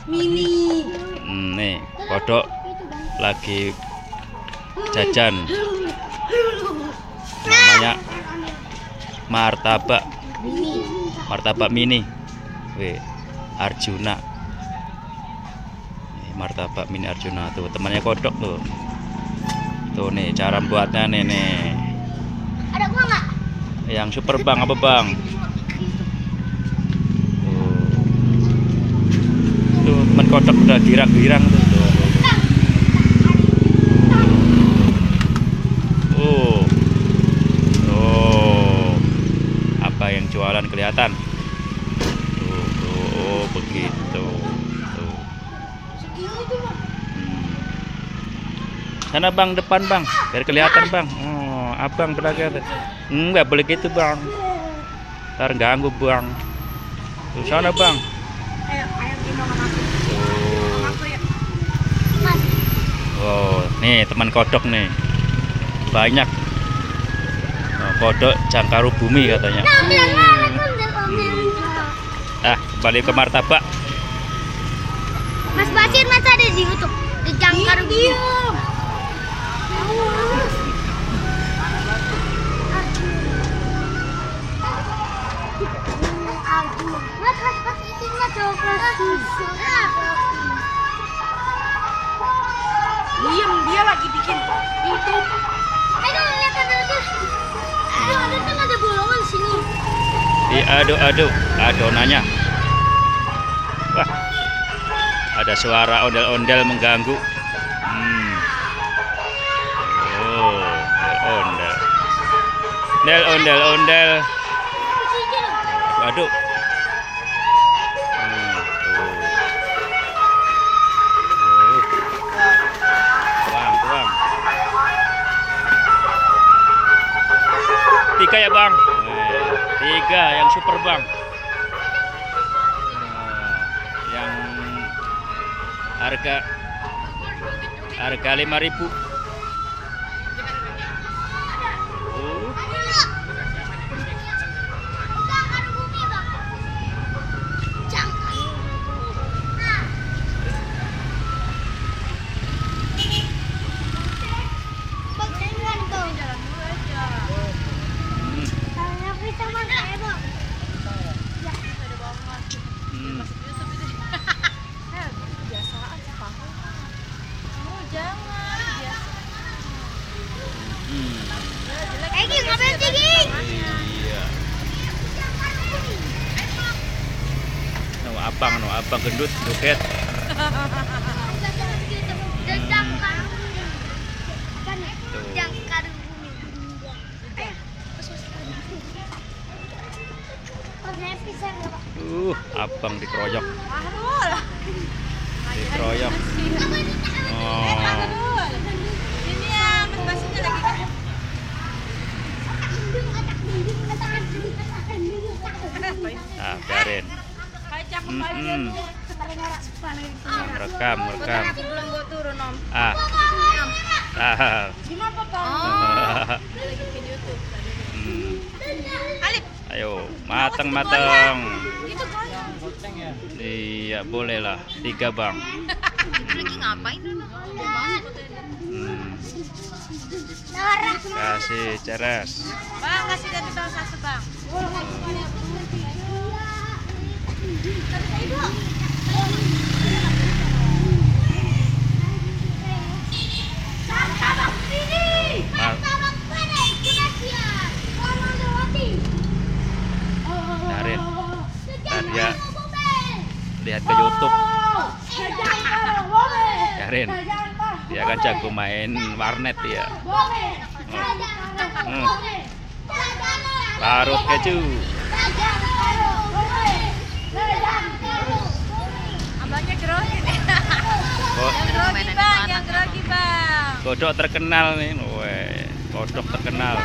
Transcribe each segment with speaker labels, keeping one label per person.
Speaker 1: Mini.
Speaker 2: Nih, kodok lagi jajan. Namanya martabak. Martabak mini. Wih, Arjuna. Nih, martabak mini Arjuna tuh, temannya kodok tuh. Tuh nih cara buatnya nih.
Speaker 1: Ada gua nggak?
Speaker 2: Yang super bang apa bang? Tuh teman kodok udah girang-girang tuh. Oh, apa yang jualan kelihatan? Tuh, begitu. Tuh. Sana bang, depan bang, biar kelihatan bang. Oh, abang beragam. Nggak boleh gitu bang. Ntar ganggu bang. Tuh sana bang. Oh, nih teman kodok nih. Banyak. Oh, kodok jangkaru bumi katanya. Kembali ke martabak.
Speaker 1: Mas Basir masa ada di YouTube di jangkar bumi. Mas itu nggak coklat.
Speaker 3: Diam, dia lagi bikin itu.
Speaker 1: Ayo lihat ada kan ada bolongan di sini.
Speaker 2: Diaduk-aduk adonannya. Wah, ada suara ondel-ondel mengganggu. Oh, ondel. Ondel-ondel. Aduk. Tuang. 3 ya bang. 3 yang super bang. Yang harga 5.000.
Speaker 1: Ngapain sih, Ging?
Speaker 2: Iya. Abang gendut, joget.
Speaker 1: Jangkar bumi.
Speaker 2: Abang dikeroyok. Dikeroyok. Oh.
Speaker 3: Ini ya, Mas Basirnya lagi kan.
Speaker 2: Biarin.
Speaker 3: Kayak cakep aja.
Speaker 2: Rekam.
Speaker 3: Sebelum gua turun, Om. Gimana, Pak? Dia lagi bikin YouTube. Alip.
Speaker 2: Ayo, mateng.
Speaker 3: Itu goceng ya?
Speaker 2: Iya, boleh lah. 3 bang.
Speaker 3: Lagi ngapain dulu?
Speaker 2: Kasih ceres.
Speaker 3: Bang, kasih dari tahun 1 bang.
Speaker 2: Darin. Dia lihat ke YouTube. Darin. Dia kan jago main warnet ya. Parut keju.
Speaker 3: Abangnya grogi nih.
Speaker 2: Kok
Speaker 3: Yang grogi bang.
Speaker 2: kodok terkenal nih. Weh, kodok terkenal.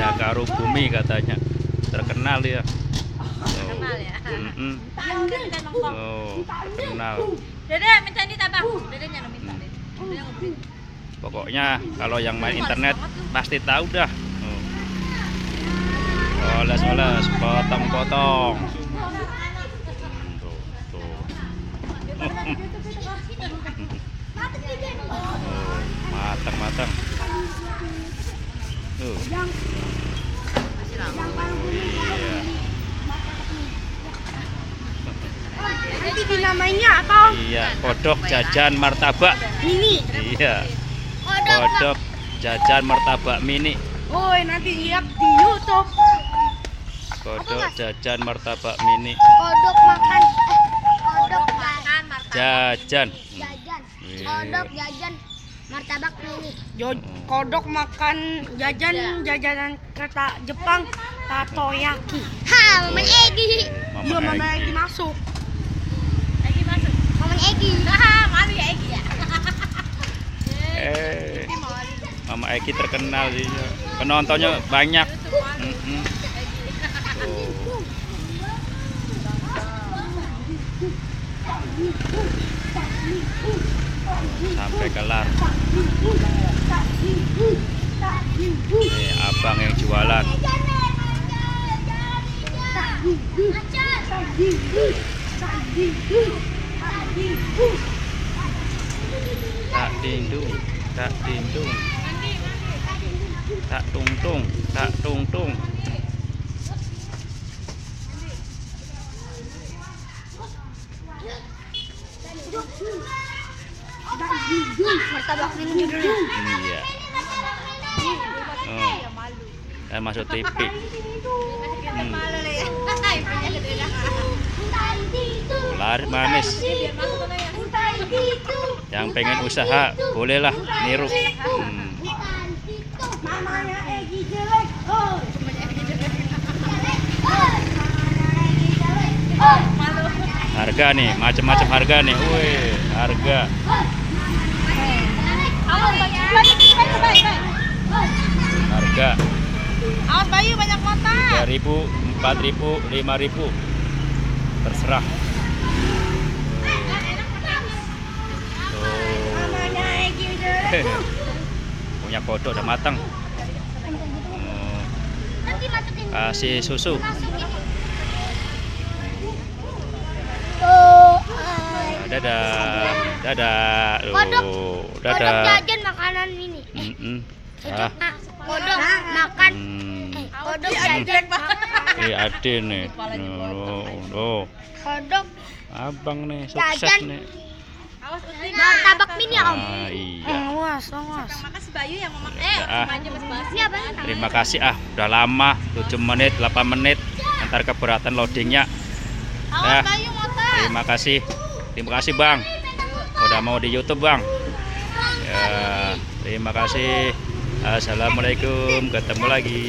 Speaker 2: Jangkaru bumi katanya. Terkenal ya.
Speaker 3: Terkenal ya.
Speaker 2: Oh, terkenal.
Speaker 3: Dede minta ini tabang. Dedenya no minta. Dedenya ngobrol.
Speaker 2: Pokoknya kalau yang main internet pasti tahu dah. Oles, potong-potong. Tuh. Matang. Iya.
Speaker 1: Nanti dinamainya apa?
Speaker 2: Iya, kodok jajan martabak.
Speaker 1: Mini.
Speaker 2: Iya, kodok jajan martabak mini.
Speaker 1: Woi, nanti lihat di YouTube.
Speaker 2: Kodok jajan martabak mini.
Speaker 1: Kodok makan. Kodok
Speaker 3: Makan martabak.
Speaker 2: Jajan.
Speaker 1: jajan.
Speaker 2: Wih.
Speaker 1: Kodok jajan martabak mini.
Speaker 4: Kodok makan jajanan kereta Jepang takoyaki.
Speaker 1: Ha, Maman Egi.
Speaker 4: Iya, Mama Egi masuk.
Speaker 3: Egi masuk.
Speaker 1: Maman Egi.
Speaker 3: Malu ya Egi ya.
Speaker 2: Mama Eki terkenal sih. Penontonnya banyak. Mm-mm. Oh. Sampai kelar. Nih, abang yang jualan. Tak dindung, tak dindung. Tak tungtung, tak tungtung.
Speaker 1: Martabak mini judulnya.
Speaker 2: Iya. Oh. Masuk TV.
Speaker 3: Malu lah ya. Punya gede dah.
Speaker 2: Laris manis.
Speaker 3: Biar masuk tuh ya.
Speaker 2: Yang pengen usaha bolehlah niru.
Speaker 1: Mamanya Egi jelek. Oh.
Speaker 3: Malu.
Speaker 2: Harga nih, macam-macam harga nih. Wih, harga.
Speaker 3: Awas bayi.
Speaker 2: Harga
Speaker 4: Awas Bayu banyak mata.
Speaker 2: 3.000, 4.000, 5.000. Terserah. Tuh.
Speaker 1: Mamanya Egi jelek.
Speaker 2: Punya kodok udah matang.
Speaker 1: Nanti masukin.
Speaker 2: Kasih susu.
Speaker 1: Masukin. Tuh.
Speaker 2: Dadah. Dadah.
Speaker 1: Kodok.
Speaker 2: Loh,
Speaker 1: Kodok
Speaker 2: dadah.
Speaker 1: jajan makanan mini.
Speaker 2: Ah.
Speaker 1: Kodok makan. Kodok jajan.
Speaker 2: Ade nih. Loh.
Speaker 1: Kodok
Speaker 2: Abang nih sukses
Speaker 1: Jajan.
Speaker 2: nih.
Speaker 3: Awas Uti.
Speaker 1: martabak mini ya, Om.
Speaker 2: Iya.
Speaker 4: Awas.
Speaker 3: Makasih Bayu yang mau makan.
Speaker 2: Ah.
Speaker 3: Manja basi-basi.
Speaker 1: Ini apa nih?
Speaker 2: Terima kasih udah lama 7 menit 8 menit antar keberatan loadingnya.
Speaker 3: Awas Bayu motor.
Speaker 2: Terima kasih Bang udah mau di YouTube Bang ya. Terima kasih. Assalamualaikum, ketemu lagi.